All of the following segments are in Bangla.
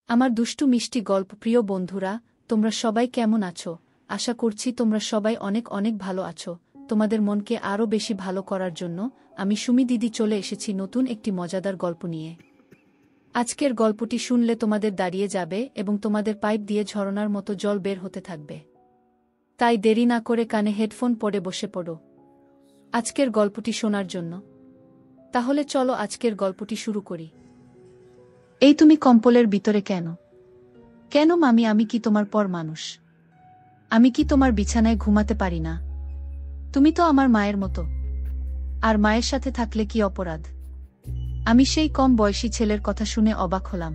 আমার দুষ্টু মিষ্টি গল্প প্রিয় বন্ধুরা, তোমরা সবাই কেমন আছো? আশা করছি তোমরা সবাই অনেক অনেক ভালো আছো। তোমাদের মনকে আরও বেশি ভালো করার জন্য আমি সুমি দিদি চলে এসেছি নতুন একটি মজাদার গল্প নিয়ে। আজকের গল্পটি শুনলে তোমাদের দাঁড়িয়ে যাবে এবং তোমাদের পাইপ দিয়ে ঝরনার মতো জল বের হতে থাকবে। তাই দেরি না করে কানে হেডফোন পরে বসে পড়ো আজকের গল্পটি শোনার জন্য। তাহলে চলো আজকের গল্পটি শুরু করি। এই তুমি কম্বলের ভিতরে কেন? কেন মামি, আমি কি তোমার পর মানুষ? আমি কি তোমার বিছানায় ঘুমাতে পারি না? তুমি তো আমার মায়ের মতো। আর মায়ের সাথে থাকলে কি অপরাধ? আমি সেই কম বয়সী ছেলের কথা শুনে অবাক হলাম।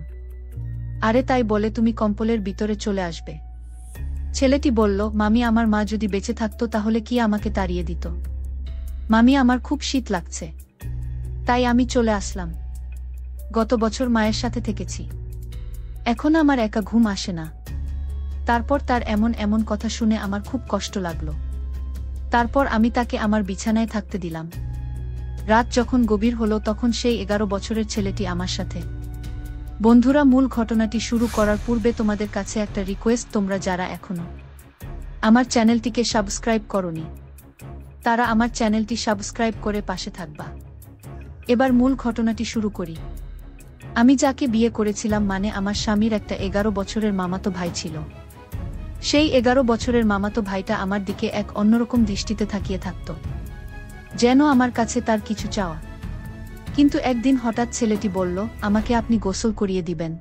আরে তাই বলে তুমি কম্বলের ভিতরে চলে আসবে? ছেলেটি বলল, মামি, আমার মা যদি বেঁচে থাকতো তাহলে কি আমাকে তাড়িয়ে দিত? মামি, আমার খুব শীত লাগছে, তাই আমি চলে আসলাম। গত বছর মায়ের সাথে থেকেছি, এখন আমার একা ঘুম আসে না। তারপর তার এমন এমন কথা শুনে আমার খুব কষ্ট লাগলো। তারপর আমি তাকে আমার বিছানায় থাকতে দিলাম। রাত যখন গভীর হলো তখন সেই 11 বছরের ছেলেটি আমার সাথে। বন্ধুরা, মূল ঘটনাটি শুরু করার পূর্বে তোমাদের কাছে একটা রিকোয়েস্ট, তোমরা যারা এখনো আমার চ্যানেলটিকে সাবস্ক্রাইব করোনি তারা আমার চ্যানেলটি সাবস্ক্রাইব করে পাশে থাকবা। এবার মূল ঘটনাটি শুরু করি। আমি যাকে বিয়ে করেছিলাম, মানে আমার স্বামীর একটা 11 বছরের মামাতো ভাই ছিল। সেই 11 বছরের মামাতো ভাইটা আমার দিকে এক অন্যরকম দৃষ্টিতে তাকিয়ে থাকত, যেন আমার কাছে তার কিছু চাওয়া। কিন্তু একদিন হঠাৎ ছেলেটি বলল, আমাকে আপনি গোসল করিয়ে দিবেন।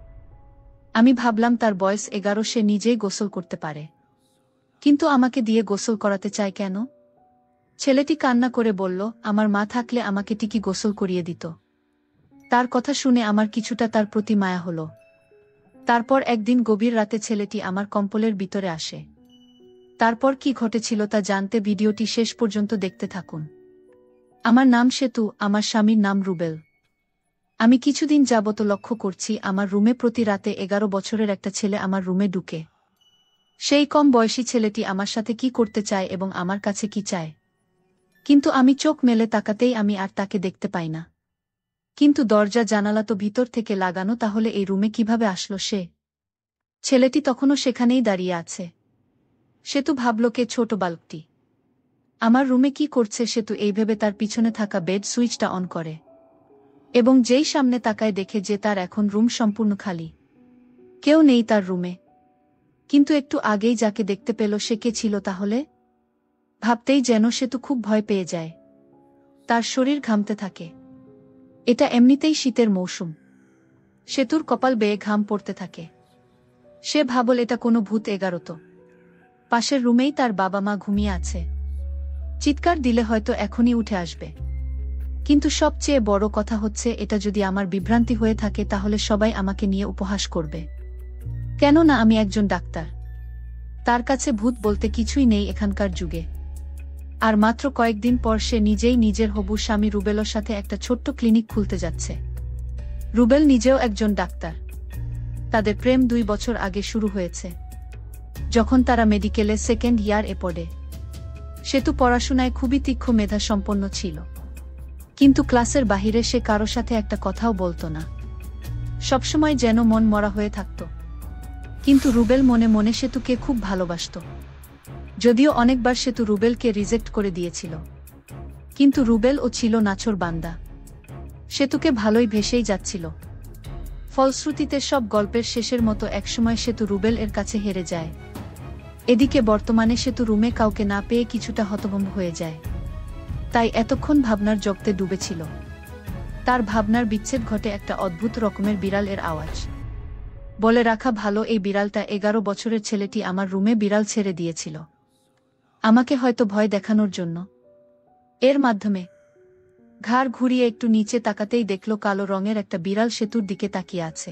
আমি ভাবলাম তার বয়স 11, সে নিজেই গোসল করতে পারে, কিন্তু আমাকে দিয়ে গোসল করাতে চায় কেন? ছেলেটি কান্না করে বলল, আমার মা থাকলে আমাকে ঠিকই গোসল করিয়ে দিত। তার কথা শুনে আমার কিছুটা তার প্রতি মায়া হলো। তারপর একদিন গভীর রাতে ছেলেটি আমার কম্বলের ভিতরে আসে। তারপর কি ঘটেছিল তা জানতে ভিডিওটি শেষ পর্যন্ত দেখতে থাকুন। আমার নাম সেতু, আমার স্বামীর নাম রুবেল। আমি কিছুদিন যাবত লক্ষ্য করছি আমার রুমে প্রতি রাতে 11 বছরের একটা ছেলে আমার রুমে ঢুকে। সেই কম বয়সী ছেলেটি আমার সাথে কি করতে চায় এবং আমার কাছে কি চায়, কিন্তু আমি চোখ মেলে তাকাতেই আমি আর তাকে দেখতে পাই না। কিন্তু দরজা জানালা তো ভিতর থেকে লাগানো, তাহলে এই রুমে কিভাবে আসলো সে? ছেলেটি তখনও সেখানেই দাঁড়িয়ে আছে। সেতু ভাবল, কে ছোট বালকটি আমার রুমে কি করছে? সেতু এই ভেবে তার পিছনে থাকা বেড সুইচটা অন করে এবং যেই সামনে তাকায় দেখে যে তার এখন রুম সম্পূর্ণ খালি, কেউ নেই তার রুমে। কিন্তু একটু আগেই যাকে দেখতে পেল সে কে ছিল তাহলে? ভাবতেই যেন সেতু খুব ভয় পেয়ে যায়। তার শরীর ঘামতে থাকে। এটা এমনিতেই শীতের মৌসুম। সেতুর কপাল বেয়ে ঘাম পড়তে থাকে। সে ভাবল, এটা কোনো ভূত 11 তো। পাশের রুমেই তার বাবা মা ঘুমিয়ে আছে, চিৎকার দিলে হয়তো এখনই উঠে আসবে। কিন্তু সবচেয়ে বড় কথা হচ্ছে, এটা যদি আমার বিভ্রান্তি হয়ে থাকে তাহলে সবাই আমাকে নিয়ে উপহাস করবে। কেননা আমি একজন ডাক্তার। তার কাছে ভূত বলতে কিছুই নেই এখানকার যুগে। আর মাত্র কয়েকদিন পর সে নিজেই নিজের হবু স্বামী রুবেলের সাথে একটা ছোট্ট ক্লিনিক খুলতে যাচ্ছে। রুবেল নিজেও একজন ডাক্তার। তাদের প্রেম 2 বছর আগে শুরু হয়েছে, যখন তারা মেডিকেলে সেকেন্ড ইয়ার পড়ে। সেতু পড়াশোনায় খুবই তীক্ষ্ণ মেধা সম্পন্ন ছিল, কিন্তু ক্লাসের বাহিরে সে কারো সাথে একটা কথাও বলতো না। সবসময় যেন মন মরা হয়ে থাকত। কিন্তু রুবেল মনে মনে সেতুকে খুব ভালোবাসত। যদিও অনেকবার সেতু রুবেলকে রিজেক্ট করে দিয়েছিল, কিন্তু রুবেল ও ছিল নাছোড় বান্দা। সেতুকে ভালোই ভেসেই যাচ্ছিল। ফলশ্রুতিতে সব গল্পের শেষের মতো একসময় সেতু রুবেল এর কাছে হেরে যায়। এদিকে বর্তমানে সেতু রুমে কাউকে না পেয়ে কিছুটা হতভম্ব হয়ে যায়। তাই এতক্ষণ ভাবনার জগতে ডুবেছিল। তার ভাবনার বিচ্ছেদ ঘটে একটা অদ্ভুত রকমের বিড়াল এর আওয়াজ। বলে রাখা ভালো, এই বিড়ালটা 11 বছরের ছেলেটি আমার রুমে বিড়াল ছেড়ে দিয়েছিল, আমাকে হয়তো ভয় দেখানোর জন্য। এর মাধ্যমে ঘাড় ঘুরিয়ে একটু নিচে তাকাতেই দেখল কালো রঙের একটা বিড়াল সেতুর দিকে তাকিয়ে আছে।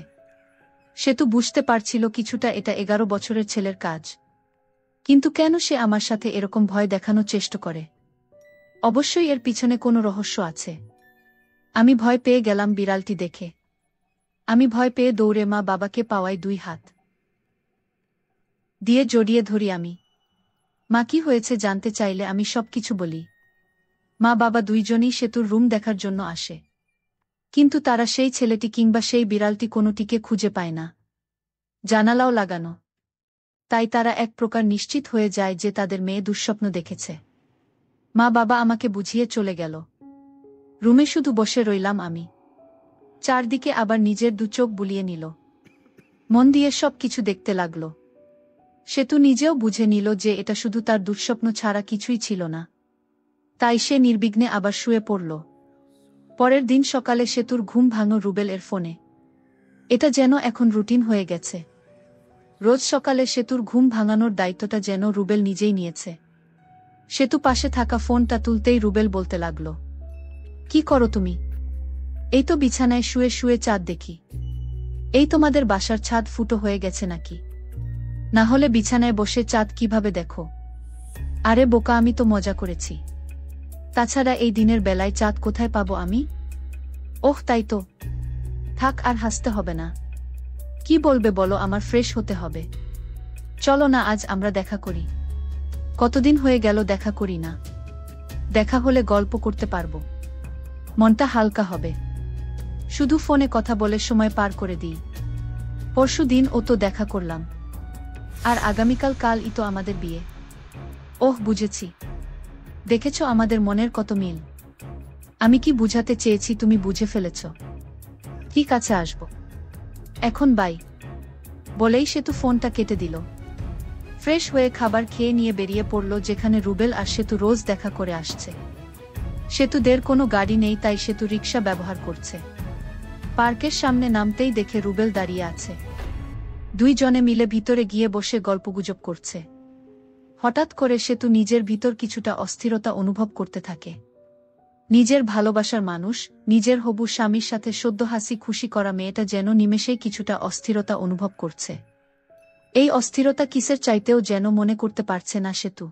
সেতু বুঝতে পারছিল কিছুটা এটা 11 বছরের ছেলের কাজ, কিন্তু কেন সে আমার সাথে এরকম ভয় দেখানোর চেষ্টা করে? অবশ্যই এর পিছনে কোনো রহস্য আছে। আমি ভয় পেয়ে গেলাম বিড়ালটি দেখে। আমি ভয় পেয়ে দৌড়ে মা বাবাকে পাওয়ায় 2 হাত দিয়ে জড়িয়ে ধরি আমি। মা কি হয়েছে জানতে চাইলে আমি সবকিছু বলি। মা বাবা দুইজনই সেতুর রুম দেখার জন্য আসে, কিন্তু তারা সেই ছেলেটি কিংবা সেই বিড়ালটি কোনোটিকে খুঁজে পায় না। জানালাও লাগানো। তাই তারা এক প্রকার নিশ্চিত হয়ে যায় যে তাদের মেয়ে দুঃস্বপ্ন দেখেছে। মা বাবা আমাকে বুঝিয়ে চলে গেল। রুমে শুধু বসে রইলাম আমি। চারদিকে আবার নিজের দু চোখ বুলিয়ে নিল। মন দিয়ে সব কিছু দেখতে লাগল। সেতু নিজেও বুঝে নিল যে এটা শুধু তার দুঃস্বপ্ন ছাড়া কিছুই ছিল না। তাই সে নির্বিঘ্নে আবার শুয়ে পড়ল। পরের দিন সকালে সেতুর ঘুম ভাঙল রুবেল এর ফোনে। এটা যেন এখন রুটিন হয়ে গেছে। রোজ সকালে সেতুর ঘুম ভাঙানোর দায়িত্বটা যেন রুবেল নিজেই নিয়েছে। সেতু পাশে থাকা ফোনটা তুলতেই রুবেল বলতে লাগল, কি করো তুমি? এই তো বিছানায় শুয়ে শুয়ে চাঁদ দেখি। এই তোমাদের বাসার ছাদ ফুটো হয়ে গেছে নাকি? না হলে বিছানায় বসে চাঁদ কিভাবে দেখো? আরে বোকা, আমি তো মজা করেছি। তাছাড়া এই দিনের বেলায় চাঁদ কোথায় পাবো আমি? ওহ তাই তো, থাক আর হাসতে হবে না। কি বলবে বলো, আমার ফ্রেশ হতে হবে। চলো না আজ আমরা দেখা করি। কতদিন হয়ে গেল দেখা করি না। দেখা হলে গল্প করতে পারবো, মনটা হালকা হবে। শুধু ফোনে কথা বলে সময় পার করে দিই। পরশু দিন ও তো দেখা করলাম, আর আগামীকাল কালই তো আমাদের বিয়ে। ওহ বুঝেছি, দেখেছ আমাদের মনের কত মিল। আমি কি বুঝাতে চেয়েছি তুমি বুঝে ফেলেছ। ঠিক আছে, আসবো এখন, বাই। বলেই সেতু ফোনটা কেটে দিল। ফ্রেশ হয়ে খাবার খেয়ে নিয়ে বেরিয়ে পড়ল যেখানে রুবেল আর সেতু রোজ দেখা করে আসছে। সেতুদের কোনো গাড়ি নেই, তাই সেতু রিকশা ব্যবহার করছে। পার্কের সামনে নামতেই দেখে রুবেল দাঁড়িয়ে আছে। দুইজনে মিলে ভিতরে গিয়ে বসে গল্পগুজব করছে। হঠাৎ করে সেতু নিজের ভিতর কিছুটা অস্থিরতা অনুভব করতে থাকে। নিজের ভালোবাসার মানুষ, নিজের হবু স্বামীর সাথে সদ্য হাসি খুশি করা মেয়েটা যেন নিমেষেই কিছুটা অস্থিরতা অনুভব করছে। এই অস্থিরতা কিসের চাইতেও যেন মনে করতে পারছে না সেতু।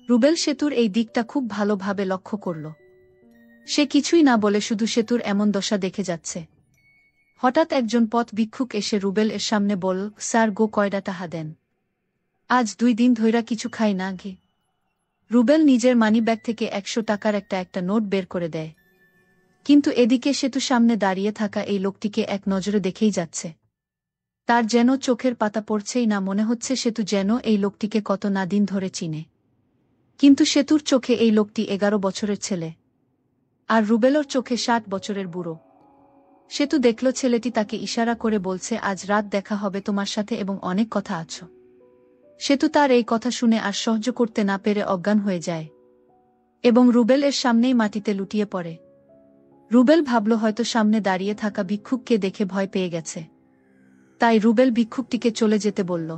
রুবেল সেতুর এই দিকটা খুব ভালোভাবে লক্ষ্য করল। সে কিছুই না বলে শুধু সেতুর এমন দশা দেখে যাচ্ছে। হঠাৎ একজন পথ ভিক্ষুক এসে রুবেল এর সামনে বলল, স্যার গো কয়ডা টাহা দেন, আজ 2 দিন ধইরা কিছু খাই না গে। রুবেল নিজের মানিব্যাগ থেকে 100 টাকার একটা নোট বের করে দেয়। কিন্তু এদিকে সেতু সামনে দাঁড়িয়ে থাকা এই লোকটিকে এক নজরে দেখেই যাচ্ছে। তার যেন চোখের পাতা পড়ছেই না, মনে হচ্ছে সেতু যেন এই লোকটিকে কত না দিন ধরে চিনে। কিন্তু সেতুর চোখে এই লোকটি 11 বছরের ছেলে, আর রুবেলর চোখে 60 বছরের বুড়ো। সেতু দেখল ছেলেটি তাকে ইশারা করে বলছে, আজ রাত দেখা হবে তোমার সাথে এবং অনেক কথা আছে। সেতু তার এই কথা শুনে আর সহ্য করতে না পেরে অজ্ঞান হয়ে যায় এবং রুবেল এর সামনেই মাটিতে লুটিয়ে পড়ে। রুবেল ভাবল হয়তো সামনে দাঁড়িয়ে থাকা ভিক্ষুককে দেখে ভয় পেয়ে গেছে। তাই রুবেল ভিক্ষুকটিকে চলে যেতে বলল।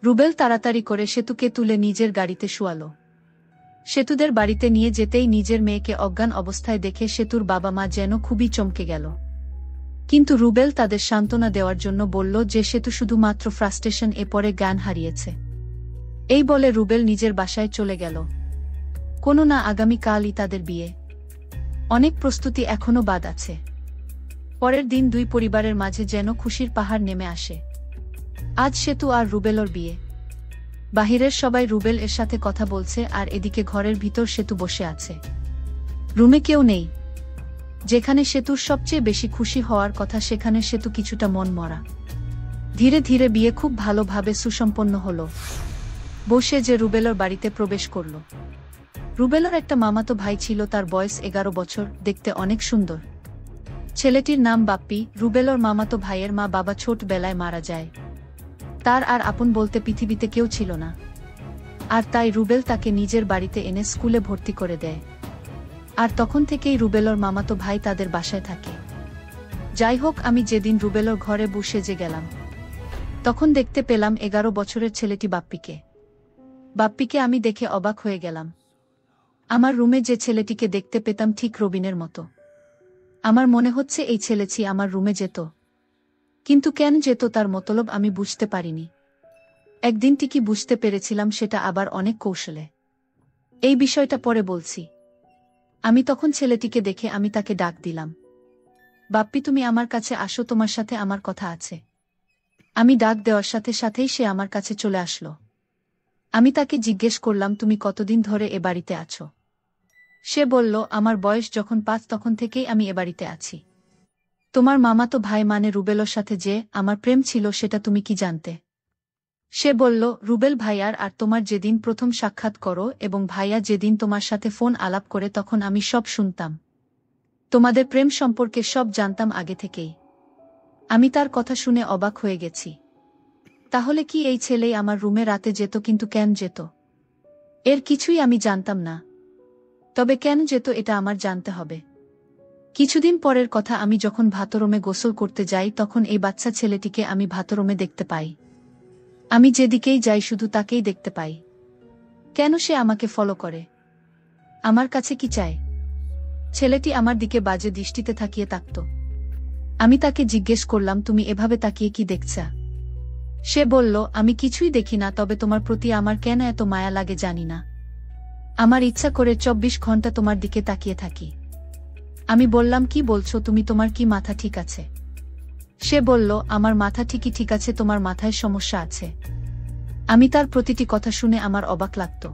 রুবেল তাড়াতাড়ি করে সেতুকে তুলে নিজের গাড়িতে শুয়ালো। সেতুদের বাড়িতে নিয়ে যেতেই নিজের মেয়েকে অজ্ঞান অবস্থায় দেখে সেতুর বাবা মা যেন খুবই চমকে গেল। কিন্তু রুবেল তাদের সান্ত্বনা দেওয়ার জন্য বলল যে সেতু শুধুমাত্র ফ্রাস্ট্রেশন এ পরে জ্ঞান হারিয়েছে। এই বলে রুবেল নিজের বাসায় চলে গেল। কোনো না আগামীকালই তাদের বিয়ে। অনেক প্রস্তুতি এখনো বাদ আছে। পরের দিন দুই পরিবারের মাঝে যেন খুশির পাহাড় নেমে আসে। আজ সেতু আর রুবেলর বিয়ে। বাহিরের সবাই রুবেল এর সাথে কথা বলছে, আর এদিকে ঘরের ভিতর সেতু বসে আছে। রুমে কেউ নেই। যেখানে সেতুর সবচেয়ে বেশি খুশি হওয়ার কথা সেখানে সেতু কিছুটা মন মরা। ধীরে ধীরে বিয়ে খুব ভালোভাবে সুসম্পন্ন হলো। বসে যে রুবেলর বাড়িতে প্রবেশ করল। রুবেলর একটা মামাতো ভাই ছিল, তার বয়স 11 বছর, দেখতে অনেক সুন্দর। ছেলেটির নাম বাপ্পি। রুবেলর মামাতো ভাইয়ের মা বাবা ছোটবেলায় মারা যায়। তার আর আপন বলতে পৃথিবীতে কেউ ছিল না। আর তাই রুবেল তাকে নিজের বাড়িতে এনে স্কুলে ভর্তি করে দেয়। আর তখন থেকেই রুবেলর মামাতো ভাই তাদের বাসায় থাকে। যাই হোক, আমি যেদিন রুবেলর ঘরে বসে যে গেলাম, তখন দেখতে পেলাম 11 বছরের ছেলেটি বাপ্পিকে। বাপ্পিকে আমি দেখে অবাক হয়ে গেলাম। আমার রুমে যে ছেলেটিকে দেখতে পেতাম ঠিক রবিনের মতো। আমার মনে হচ্ছে এই ছেলেটি আমার রুমে যেত। কিন্তু কেন যেত তার মতলব আমি বুঝতে পারিনি। একদিন ঠিকই বুঝতে পেরেছিলাম, সেটা আবার অনেক কৌশলে। এই বিষয়টা পরে বলছি। আমি তখন ছেলেটিকে দেখে আমি তাকে ডাক দিলাম, বাপ্পি তুমি আমার কাছে আসো, তোমার সাথে আমার কথা আছে। আমি ডাক দেওয়ার সাথে সাথেই সে আমার কাছে চলে আসলো। আমি তাকে জিজ্ঞেস করলাম, তুমি কতদিন ধরে এ বাড়িতে আছো? সে বলল, আমার বয়স যখন 5 তখন থেকেই আমি এ বাড়িতে আছি। তোমার মামাতো ভাই মানে রুবেলের সাথে যে আমার প্রেম ছিল সেটা তুমি কি জানতে? সে বলল, রুবেল ভাইয়ার আর তোমার যেদিন প্রথম সাক্ষাৎ করো এবং ভাইয়া যেদিন তোমার সাথে ফোন আলাপ করে তখন আমি সব শুনতাম। তোমাদের প্রেম সম্পর্কে সব জানতাম আগে থেকেই। আমি তার কথা শুনে অবাক হয়ে গেছি। তাহলে কি এই ছেলেই আমার রুমে রাতে যেত, কিন্তু কেন যেত? এর কিছুই আমি জানতাম না। তবে কেন যেত এটা আমার জানতে হবে। কিছুদিন পরের কথা, আমি যখন ভাতরুমে গোসল করতে যাই তখন এই বাচ্চা ছেলেটিকে আমি ভাতরুমে দেখতে পাই। আমি যেদিকেই যাই শুধু তাকেই দেখতে পাই। কেন সে আমাকে ফলো করে? আমার কাছে কি চায়? ছেলেটি আমার দিকে বাজে দৃষ্টিতে তাকিয়ে থাকত। আমি তাকে জিজ্ঞেস করলাম, তুমি এভাবে তাকিয়ে কি দেখছা? সে বলল, আমি কিছুই দেখি না, তবে তোমার প্রতি আমার কেন এত মায়া লাগে জানি না। আমার ইচ্ছা করে 24 ঘন্টা তোমার দিকে তাকিয়ে থাকি। আমি বললাম, কি বলছো তুমি, তোমার কি মাথা ঠিক আছে? সে বলল, আমার মাথা ঠিকই ঠিক আছে, তোমার মাথায় সমস্যা আছে। আমি তার প্রতিটি কথা শুনে আমার অবাক লাগত।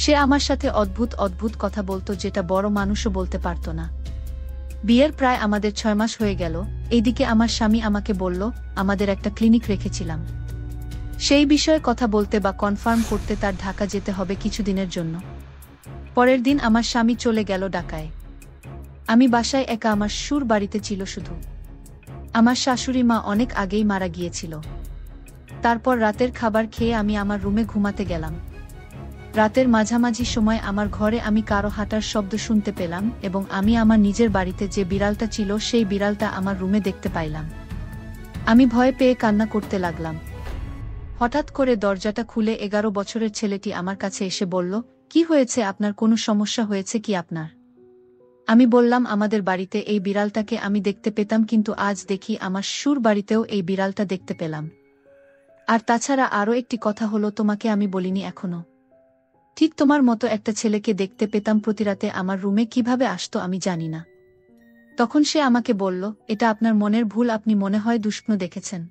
সে আমার সাথে অদ্ভুত অদ্ভুত কথা বলতো যেটা বড় মানুষও বলতে পারত না। বিয়ের প্রায় আমাদের 6 মাস হয়ে গেল। এইদিকে আমার স্বামী আমাকে বলল, আমাদের একটা ক্লিনিক রেখেছিলাম, সেই বিষয়ে কথা বলতে বা কনফার্ম করতে তার ঢাকা যেতে হবে কিছুদিনের জন্য। পরের দিন আমার স্বামী চলে গেল ঢাকায়। আমি বাসায় একা, আমার শ্বশুর বাড়িতে ছিল শুধু। আমার শাশুড়ি মা অনেক আগেই মারা গিয়েছিল। তারপর রাতের খাবার খেয়ে আমি আমার রুমে ঘুমাতে গেলাম। রাতের মাঝামাঝি সময় আমার ঘরে আমি কারো হাঁটার শব্দ শুনতে পেলাম এবং আমি আমার নিজের বাড়িতে যে বিড়ালটা ছিল সেই বিড়ালটা আমার রুমে দেখতে পাইলাম। আমি ভয় পেয়ে কান্না করতে লাগলাম। হঠাৎ করে দরজাটা খুলে 11 বছরের ছেলেটি আমার কাছে এসে বলল, কি হয়েছে আপনার, কোনো সমস্যা হয়েছে কি আপনার? আমি বললাম, আমাদের বাড়িতে এই বিড়ালটাকে আমি দেখতে পেতাম, কিন্তু আজ দেখি আমার শ্বশুর বাড়িতেও এই বিড়ালটা দেখতে পেলাম। আর তাছাড়া আরও একটি কথা হলো, তোমাকে আমি বলিনি এখনো। ঠিক তোমার মতো একটা ছেলেকে দেখতে পেতাম প্রতিরাতে আমার রুমে, কিভাবে আসতো আমি জানি না। তখন সে আমাকে বলল, এটা আপনার মনের ভুল, আপনি মনে হয় দুঃস্বপ্ন দেখেছেন।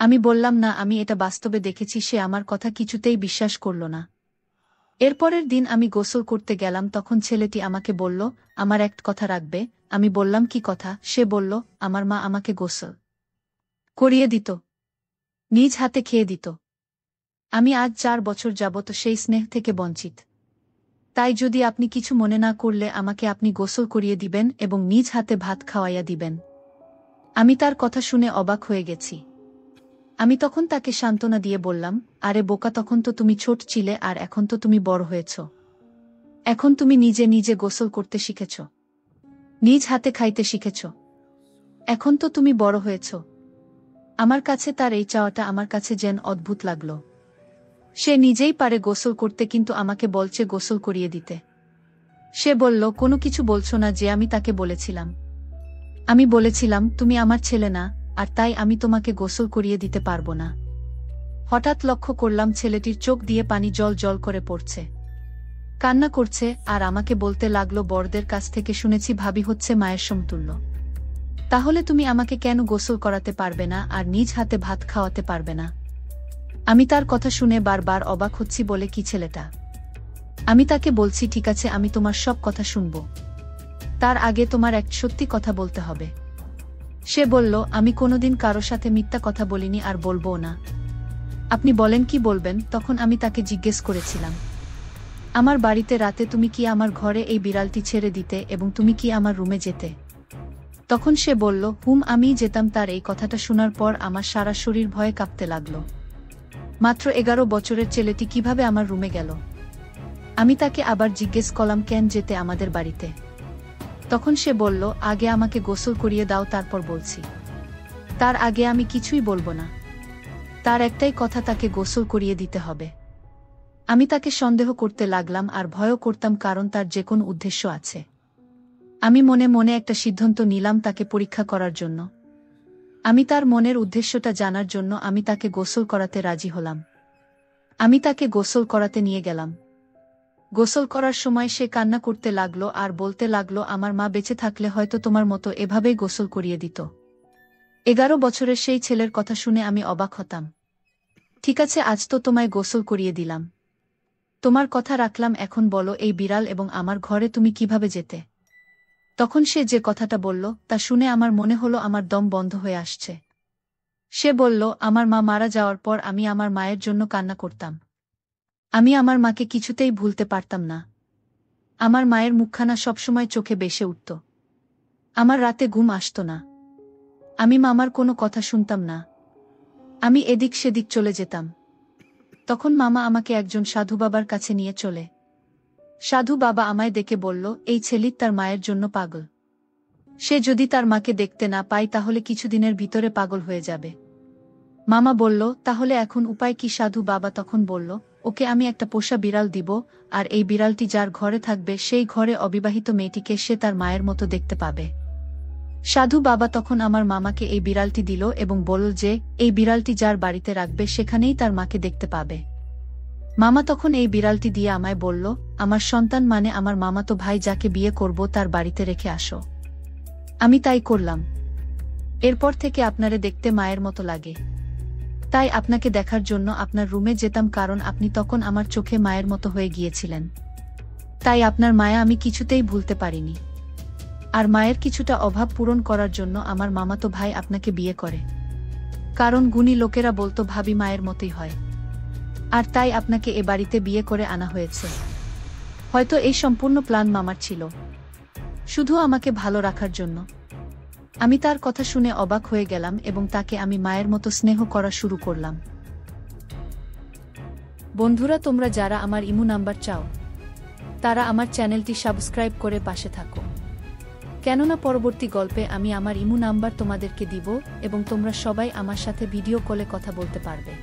আমি বললাম, না, আমি এটা বাস্তবে দেখেছি। সে আমার কথা কিছুতেই বিশ্বাস করল না। এরপরের দিন আমি গোসল করতে গেলাম, তখন ছেলেটি আমাকে বলল, আমার একটা কথা রাখবে। আমি বললাম, কি কথা? সে বলল, আমার মা আমাকে গোসল করিয়ে দিত, নিজ হাতে খেয়ে দিত। আমি আজ 4 বছর যাবত সেই স্নেহ থেকে বঞ্চিত। তাই যদি আপনি কিছু মনে না করলে আমাকে আপনি গোসল করিয়ে দিবেন এবং নিজ হাতে ভাত খাওয়াইয়া দিবেন। আমি তার কথা শুনে অবাক হয়ে গেছি। আমি তখন তাকে সান্ত্বনা দিয়ে বললাম, আরে বোকা, তখন তো তুমি ছোট ছিলে আর এখন তো তুমি বড় হয়েছ। এখন তুমি নিজে নিজে গোসল করতে শিখেছ, নিজ হাতে খাইতে শিখেছ। এখন তো তুমি বড় হয়েছ। আমার কাছে তার এই চাওয়াটা আমার কাছে যেন অদ্ভুত লাগল। সে নিজেই পারে গোসল করতে, কিন্তু আমাকে বলছে গোসল করিয়ে দিতে। সে বলল, কোনো কিছু বলছো না যে আমি তাকে বলেছিলাম? আমি বলেছিলাম, তুমি আমার ছেলে না, আর তাই আমি তোমাকে গোসল করিয়ে দিতে পারবো না। হঠাৎ লক্ষ্য করলাম ছেলেটির চোখ দিয়ে পানি জল জল করে পড়ছে, কান্না করছে, আর আমাকে বলতে লাগলো, বড়দের কাছ থেকে শুনেছি ভাবি হচ্ছে মায়ের সমতুল্য। তাহলে তুমি আমাকে কেন গোসল করাতে পারবে না আর নিজ হাতে ভাত খাওয়াতে পারবে না? আমি তার কথা শুনে বারবার অবাক হচ্ছি। বলে, কি ছেলেটা? আমি তাকে বলছি, ঠিক আছে, আমি তোমার সব কথা শুনব। তার আগে তোমার এক সত্যি কথা বলতে হবে। সে বলল, আমি কোনোদিন কারো সাথে মিথ্যা কথা বলিনি আর বলবো না। আপনি বলেন, কি বলবেন? তখন আমি তাকে জিজ্ঞেস করেছিলাম, আমার বাড়িতে রাতে তুমি কি আমার ঘরে এই বিড়ালটি ছেড়ে দিতে এবং তুমি কি আমার রুমে যেতে? তখন সে বলল, আমিই যেতাম। তার এই কথাটা শোনার পর আমার সারা শরীর ভয়ে কাঁপতে লাগল। মাত্র 11 বছরের ছেলেটি কিভাবে আমার রুমে গেল? আমি তাকে আবার জিজ্ঞেস করলাম, কেন যেতে আমাদের বাড়িতে? তখন সে বলল, আগে আমাকে গোসল করিয়ে দাও, তারপর বলছি। তার আগে আমি কিছুই বলবো না। তার একটাই কথা, তাকে গোসল করিয়ে দিতে হবে। আমি তাকে সন্দেহ করতে লাগলাম আর ভয়ও করতাম, কারণ তার যে কোনো উদ্দেশ্য আছে। আমি মনে মনে একটা সিদ্ধান্ত নিলাম তাকে পরীক্ষা করার জন্য। আমি তার মনের উদ্দেশ্যটা জানার জন্য আমি তাকে গোসল করাতে রাজি হলাম। আমি তাকে গোসল করাতে নিয়ে গেলাম। গোসল করার সময় সে কান্না করতে লাগলো আর বলতে লাগলো, আমার মা বেঁচে থাকলে হয়তো তোমার মতো এভাবেই গোসল করিয়ে দিত। 11 বছরের সেই ছেলের কথা শুনে আমি অবাক হতাম। ঠিক আছে, আজ তো তোমায় গোসল করিয়ে দিলাম, তোমার কথা রাখলাম। এখন বলো, এই বিড়াল এবং আমার ঘরে তুমি কিভাবে যেতে? তখন সে যে কথাটা বলল তা শুনে আমার মনে হলো আমার দম বন্ধ হয়ে আসছে। সে বলল, আমার মা মারা যাওয়ার পর আমি আমার মায়ের জন্য কান্না করতাম। আমি আমার মাকে কিছুতেই ভুলতে পারতাম না। আমার মায়ের মুখখানা সবসময় চোখে ভেসে উঠত। আমার রাতে ঘুম আসত না। আমি মামার কোনো কথা শুনতাম না। আমি এদিক সেদিক চলে যেতাম। তখন মামা আমাকে একজন সাধু বাবার কাছে নিয়ে চলে। সাধু বাবা আমায় দেখে বলল, এই ছেলে তার মায়ের জন্য পাগল। সে যদি তার মাকে দেখতে না পায় তাহলে কিছুদিনের ভিতরে পাগল হয়ে যাবে। মামা বলল, তাহলে এখন উপায় কি? সাধু বাবা তখন বলল, ওকে আমি একটা পোষা বিড়াল দিব, আর এই বিড়ালটি যার ঘরে থাকবে সেই ঘরে অবিবাহিত মেয়েটিকে সে তার মায়ের মতো দেখতে পাবে। সাধু বাবা তখন আমার মামাকে এই বিড়ালটি দিল এবং বলল যে এই বিড়ালটি যার বাড়িতে রাখবে সেখানেই তার মাকে দেখতে পাবে। মামা তখন এই বিড়ালটি দিয়ে আমায় বলল, আমার সন্তান মানে আমার মামাতো ভাই যাকে বিয়ে করব তার বাড়িতে রেখে আসো। আমি তাই করলাম। এরপর থেকে আপনারে দেখতে মায়ের মতো লাগে। তাই আপনাকে দেখার জন্য আপনার রুমে যেতাম, কারণ আপনি তখন আমার চোখে মায়ের মতো হয়ে গিয়েছিলেন। তাই আপনার মায়া আমি কিছুতেই ভুলতে পারিনি। আর মায়ের কিছুটা অভাব পূরণ করার জন্য আমার মামাতো ভাই আপনাকে বিয়ে করে। কারণ গুণী লোকেরা বলতো ভাবি মায়ের মতোই হয়। আর তাই আপনাকে এ বাড়িতে বিয়ে করে আনা হয়েছে। হয়তো এই সম্পূর্ণ প্ল্যান মামার ছিল, শুধু আমাকে ভালো রাখার জন্য। আমি তার কথা শুনে অবাক হয়ে গেলাম এবং তাকে আমি মায়ের মতো স্নেহ করা শুরু করলাম। বন্ধুরা, তোমরা যারা আমার ইমো নাম্বার চাও তারা আমার চ্যানেলটি সাবস্ক্রাইব করে পাশে থাকো, কেননা পরবর্তী গল্পে আমি আমার ইমো নাম্বার তোমাদেরকে দিব এবং তোমরা সবাই আমার সাথে ভিডিও কলে কথা বলতে পারবে।